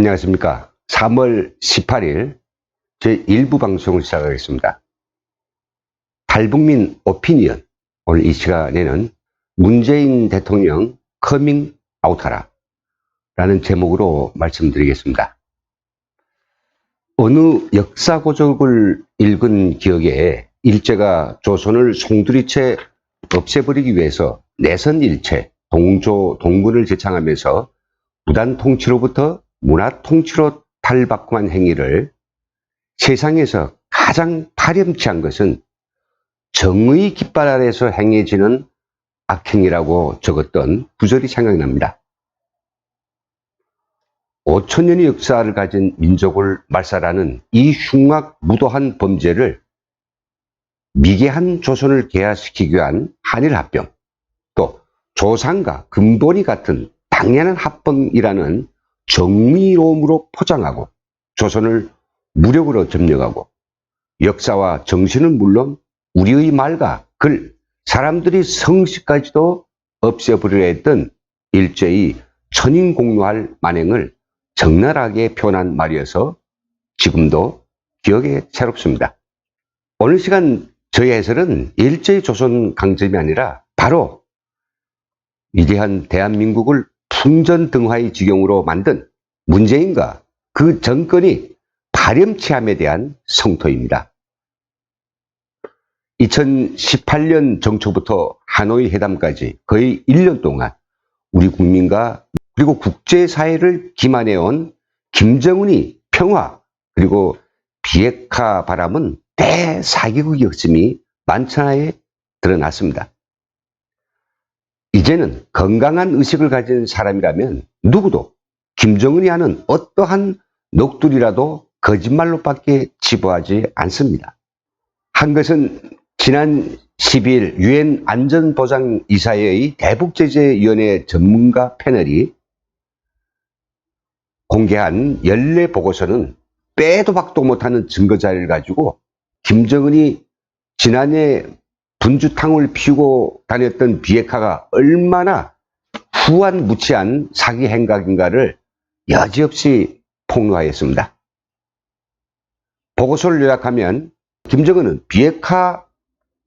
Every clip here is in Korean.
안녕하십니까. 3월 18일 제1부 방송을 시작하겠습니다. 탈북민 오피니언, 오늘 이 시간에는 문재인 대통령 커밍 아웃하라 라는 제목으로 말씀드리겠습니다. 어느 역사고적을 읽은 기억에 일제가 조선을 송두리째 없애버리기 위해서 내선일체, 동군을 제창하면서 무단 통치로부터 문화 통치로 탈바꿈한 행위를 세상에서 가장 파렴치한 것은 정의 깃발 아래서 행해지는 악행이라고 적었던 구절이 생각납니다. 5천년의 역사를 가진 민족을 말살하는 이 흉악무도한 범죄를 미개한 조선을 개화시키기 위한 한일합병, 또 조상과 근본이 같은 당연한 합병이라는 정의로움으로 포장하고 조선을 무력으로 점령하고 역사와 정신은 물론 우리의 말과 글, 사람들이 성씨까지도 없애버리려 했던 일제의 천인공노할 만행을 적나라하게 표현한 말이어서 지금도 기억에 새롭습니다. 오늘 시간 저희 해설은 일제의 조선 강점이 아니라 바로 위대한 대한민국을 풍전등화의 지경으로 만든 문재인과 그 정권이 파렴치함에 대한 성토입니다. 2018년 정초부터 하노이 회담까지 거의 1년 동안 우리 국민과 그리고 국제사회를 기만해온 김정은이 평화 그리고 비핵화 바람은 대사기극이었음이 만천하에 드러났습니다. 이제는 건강한 의식을 가진 사람이라면 누구도 김정은이 하는 어떠한 녹두리라도 거짓말로밖에 치부하지 않습니다. 한 것은 지난 12일 유엔 안전보장이사회의 대북제재위원회 전문가 패널이 공개한 연례 보고서는 빼도 박도 못하는 증거자료를 가지고 김정은이 지난해 분주탕을 피우고 다녔던 비핵화가 얼마나 후한무치한 사기 행각인가를 여지없이 폭로하였습니다. 보고서를 요약하면 김정은은 비핵화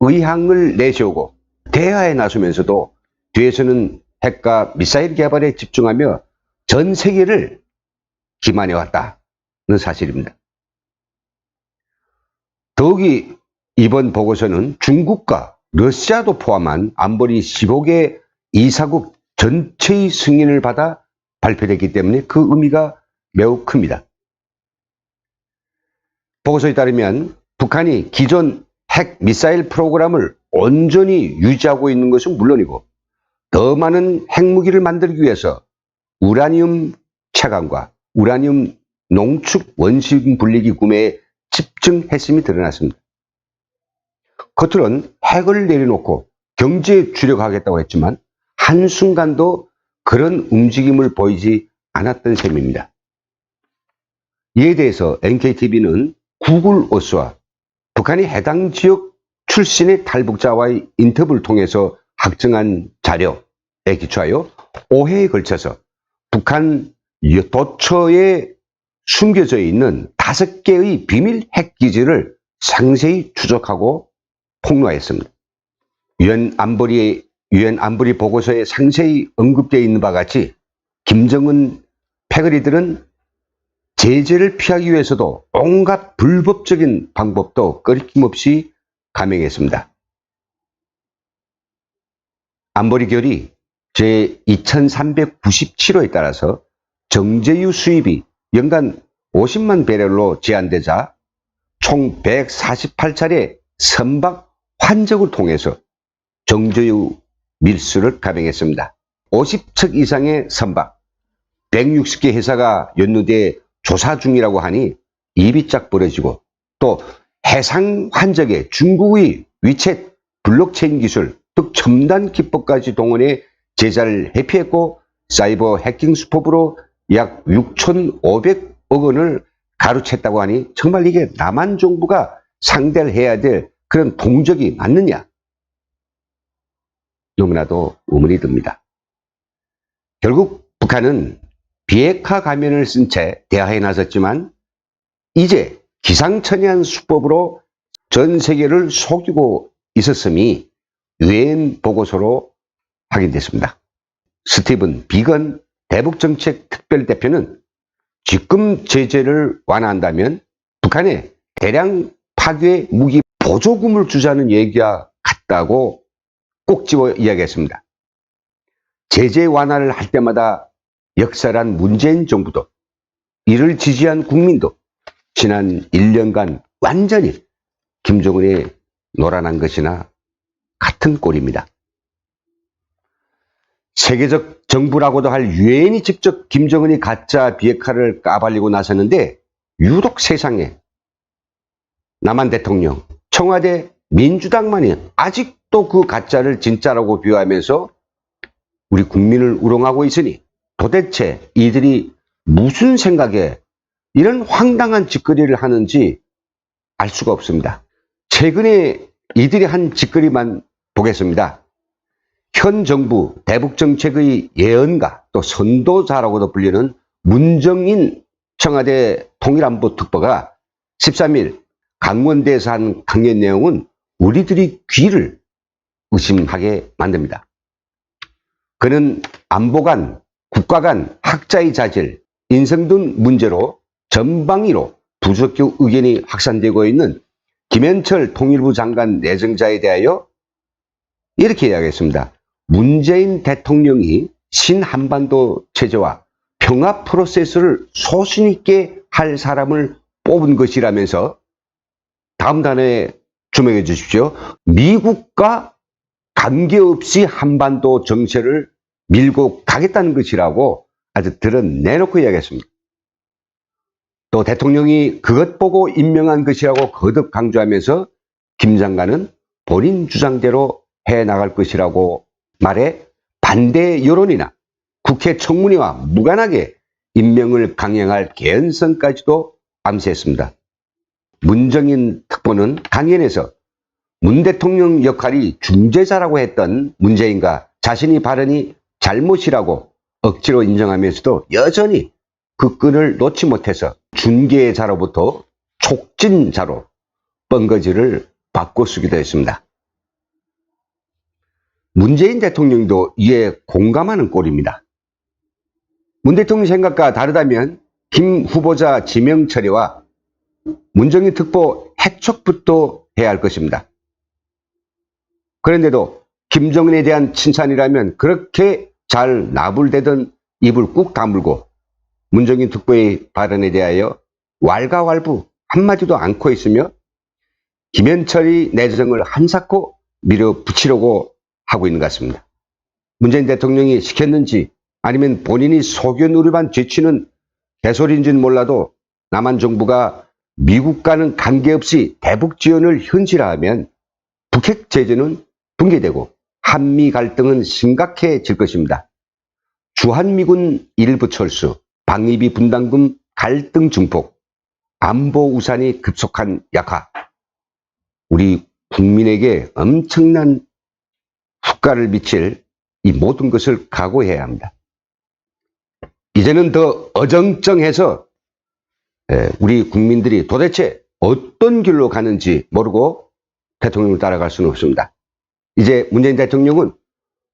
의향을 내세우고 대화에 나서면서도 뒤에서는 핵과 미사일 개발에 집중하며 전 세계를 기만해왔다는 사실입니다. 더욱이 이번 보고서는 중국과 러시아도 포함한 안보리 15개 이사국 전체의 승인을 받아 발표됐기 때문에 그 의미가 매우 큽니다. 보고서에 따르면 북한이 기존 핵 미사일 프로그램을 온전히 유지하고 있는 것은 물론이고 더 많은 핵무기를 만들기 위해서 우라늄 채광과 우라늄 농축 원심 분리기 구매에 집중했음이 드러났습니다. 겉으로는 핵을 내려놓고 경제에 주력하겠다고 했지만 한순간도 그런 움직임을 보이지 않았던 셈입니다. 이에 대해서 NKTV는 구글 어스와 북한이 해당 지역 출신의 탈북자와의 인터뷰를 통해서 확정한 자료에 기초하여 5회에 걸쳐서 북한 도처에 숨겨져 있는 5개의 비밀 핵기지를 상세히 추적하고 폭로하였습니다. 유엔 안보리 보고서에 상세히 언급되어 있는 바와 같이 김정은 패거리들은 제재를 피하기 위해서도 온갖 불법적인 방법도 끊임없이 감행했습니다. 안보리 결의 제2397호에 따라서 정제유 수입이 연간 50만 배럴로 제한되자 총 148차례 선박 환적을 통해서 정제유 밀수를 감행했습니다. 50척 이상의 선박, 160개 회사가 연루돼 조사 중이라고 하니 입이 쫙 벌어지고 또 해상 환적에 중국의 위챗 블록체인 기술, 즉 첨단 기법까지 동원해 제자를 회피했고 사이버 해킹 수법으로 약 6,500억 원을 가로챘다고 하니 정말 이게 남한 정부가 상대를 해야 될 그런 동적이 맞느냐? 너무나도 의문이 듭니다. 결국 북한은 비핵화 가면을 쓴 채 대화에 나섰지만 이제 기상천외한 수법으로 전 세계를 속이고 있었음이 유엔 보고서로 확인됐습니다. 스티븐 비건 대북정책 특별대표는 지금 제재를 완화한다면 북한에 대량 파괴 무기 보조금을 주자는 얘기와 같다고 꼭 집어 이야기했습니다. 제재 완화를 할 때마다 역사란 문재인 정부도 이를 지지한 국민도 지난 1년간 완전히 김정은이 놀아난 것이나 같은 꼴입니다. 세계적 정부라고도 할 유엔이 직접 김정은이 가짜 비핵화를 까발리고 나섰는데 유독 세상에 남한 대통령, 청와대 민주당만이 아직도 그 가짜를 진짜라고 비유하면서 우리 국민을 우롱하고 있으니 도대체 이들이 무슨 생각에 이런 황당한 짓거리를 하는지 알 수가 없습니다. 최근에 이들이 한 짓거리만 보겠습니다. 현 정부 대북정책의 예언가 또 선도자라고도 불리는 문정인 청와대 통일안보특보가 13일 강원대에서 한 강연 내용은 우리들이 귀를 의심하게 만듭니다. 그는 안보 간, 국가 간 학자의 자질, 인성 등 문제로 전방위로 부적격 의견이 확산되고 있는 김현철 통일부 장관 내정자에 대하여 이렇게 이야기했습니다. 문재인 대통령이 신한반도 체제와 평화 프로세스를 소신 있게 할 사람을 뽑은 것이라면서 다음 단어에 주목해 주십시오. 미국과 관계없이 한반도 정세를 밀고 가겠다는 것이라고 아주 드러내놓고 이야기했습니다. 또 대통령이 그것 보고 임명한 것이라고 거듭 강조하면서 김 장관은 본인 주장대로 해나갈 것이라고 말해 반대 여론이나 국회 청문회와 무관하게 임명을 강행할 개연성까지도 암시했습니다. 문정인 특보는 강연에서 문 대통령 역할이 중재자라고 했던 문재인과 자신이 발언이 잘못이라고 억지로 인정하면서도 여전히 그 끈을 놓지 못해서 중개자로부터 촉진자로 뻥거지를 바꿔쓰기도 했습니다. 문재인 대통령도 이에 공감하는 꼴입니다. 문 대통령 생각과 다르다면 김 후보자 지명 처리와 문정인 특보 해촉부터 해야 할 것입니다. 그런데도 김정은에 대한 칭찬이라면 그렇게 잘 나불대던 입을 꾹 다물고 문정인 특보의 발언에 대하여 왈가왈부 한마디도 않고 있으며 김현철이 내정을 한사코 밀어붙이려고 하고 있는 것 같습니다. 문재인 대통령이 시켰는지 아니면 본인이 속여 누리만 죄치는 개소리인지는 몰라도 남한 정부가 미국과는 관계없이 대북 지원을 현실화하면 북핵 제재는 붕괴되고 한미 갈등은 심각해질 것입니다. 주한미군 일부 철수, 방위비 분담금 갈등 증폭, 안보 우산이 급속한 약화, 우리 국민에게 엄청난 후과를 미칠 이 모든 것을 각오해야 합니다. 이제는 더 어정쩡해서 우리 국민들이 도대체 어떤 길로 가는지 모르고 대통령을 따라갈 수는 없습니다. 이제 문재인 대통령은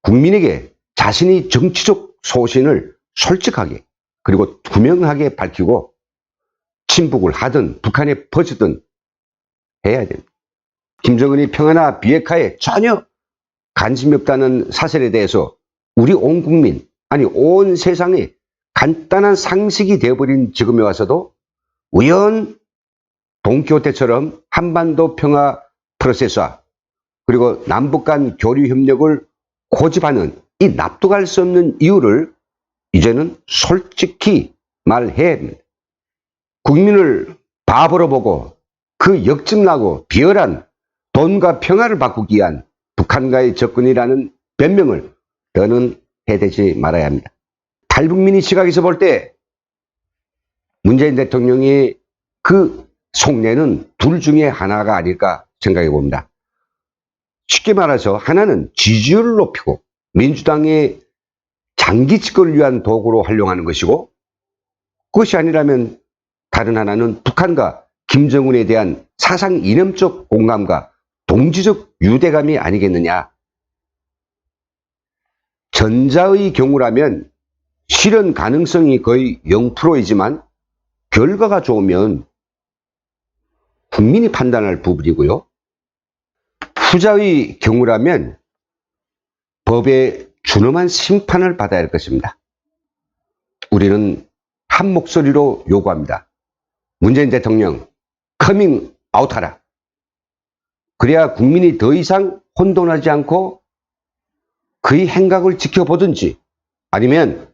국민에게 자신이 정치적 소신을 솔직하게 그리고 투명하게 밝히고 친북을 하든 북한에 퍼지든 해야 됩니다. 김정은이 평화나 비핵화에 전혀 관심이 없다는 사실에 대해서 우리 온 국민, 아니 온 세상에 간단한 상식이 되어버린 지금에 와서도 우연 동키호테처럼 한반도 평화 프로세스와 그리고 남북 간 교류 협력을 고집하는 이 납득할 수 없는 이유를 이제는 솔직히 말해야 합니다. 국민을 바보로 보고 그 역증나고 비열한 돈과 평화를 바꾸기 위한 북한과의 접근이라는 변명을 더는 해대지 말아야 합니다. 탈북민의 시각에서 볼 때 문재인 대통령이 그 속내는 둘 중에 하나가 아닐까 생각해 봅니다. 쉽게 말해서 하나는 지지율을 높이고 민주당의 장기 집권을 위한 도구로 활용하는 것이고 그것이 아니라면 다른 하나는 북한과 김정은에 대한 사상 이념적 공감과 동지적 유대감이 아니겠느냐. 전자의 경우라면 실현 가능성이 거의 0%이지만 결과가 좋으면 국민이 판단할 부분이고요. 후자의 경우라면 법의 준엄한 심판을 받아야 할 것입니다. 우리는 한 목소리로 요구합니다. 문재인 대통령 커밍 아웃하라. 그래야 국민이 더 이상 혼돈하지 않고 그의 행각을 지켜보든지 아니면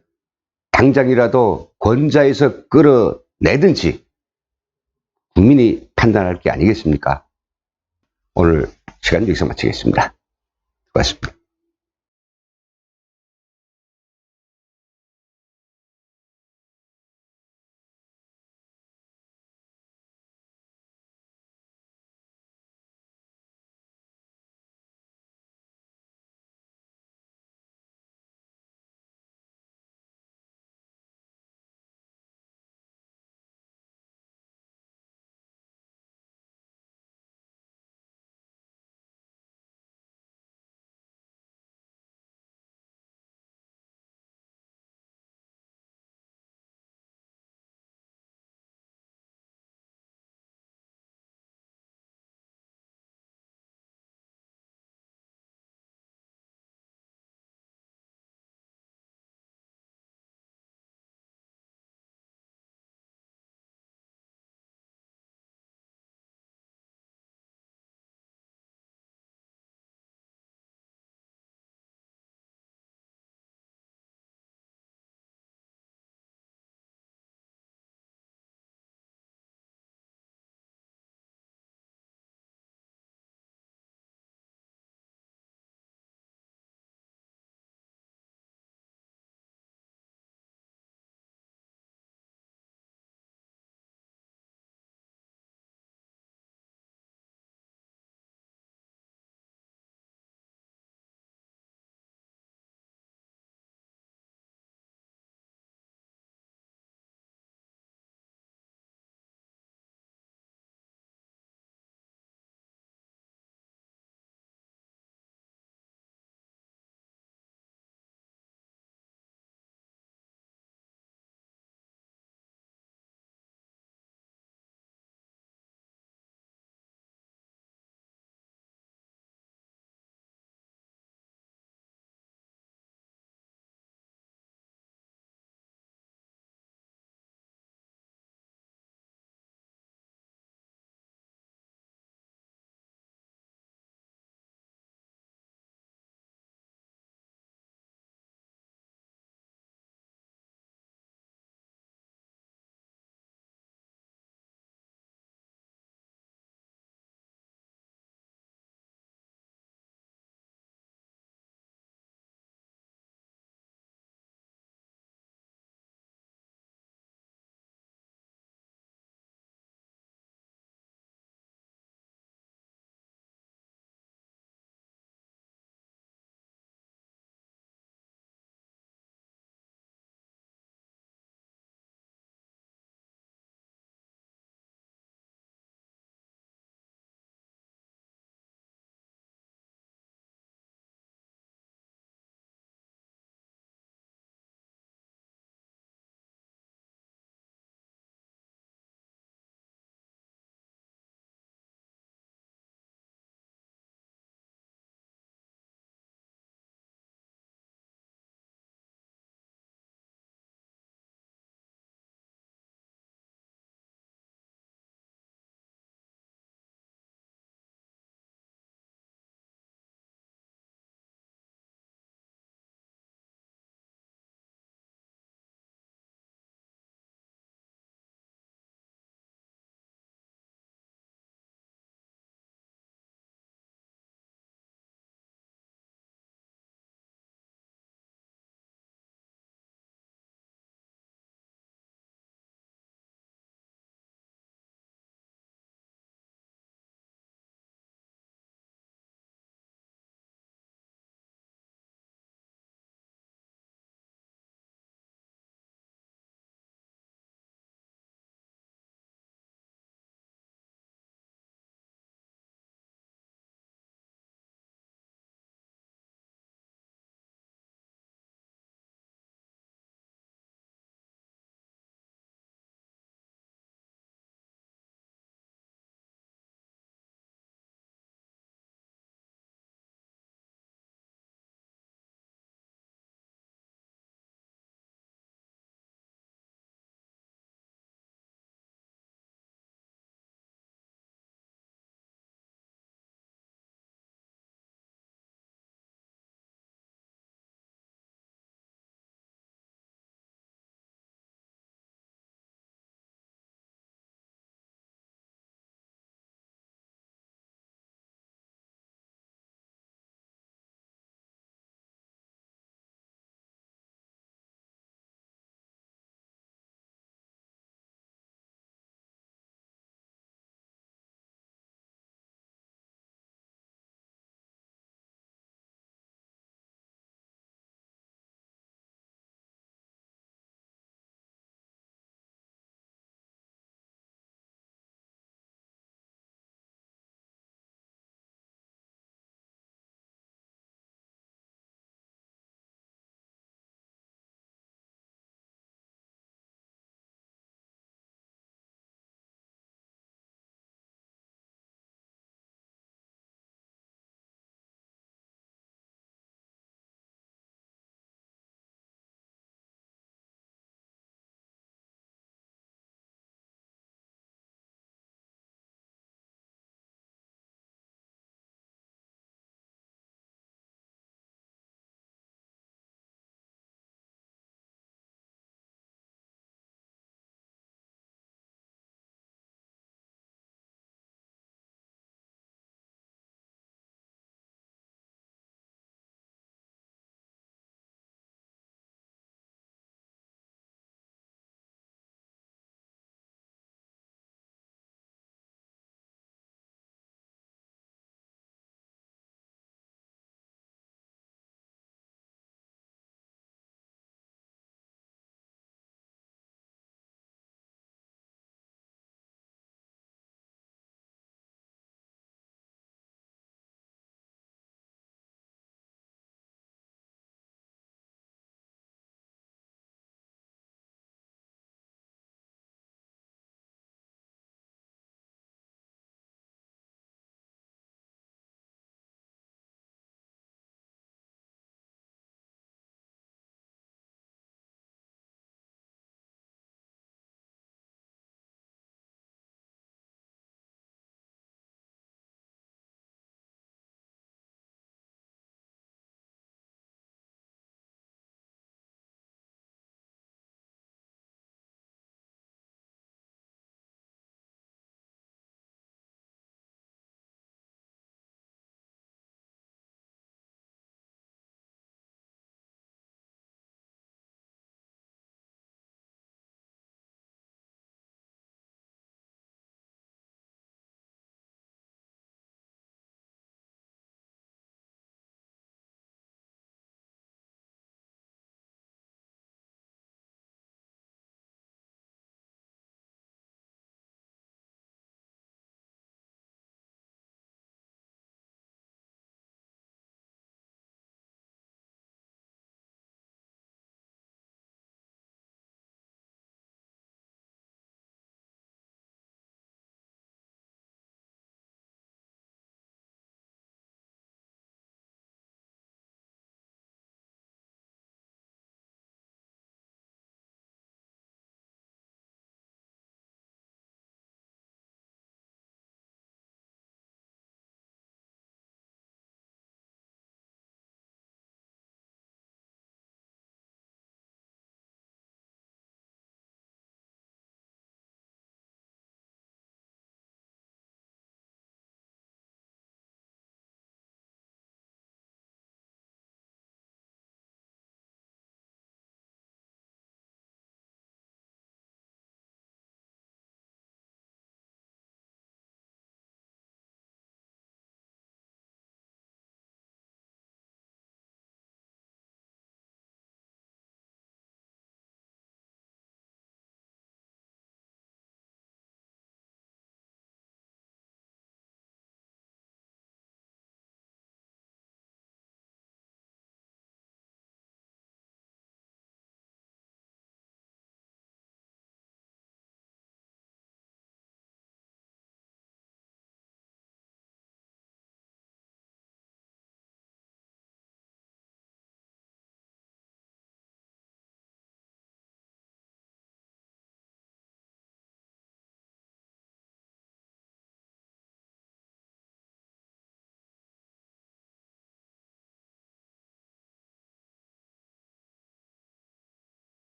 당장이라도 권좌에서 끌어내든지 국민이 판단할 게 아니겠습니까? 오늘 시간 여기서 마치겠습니다. 고맙습니다.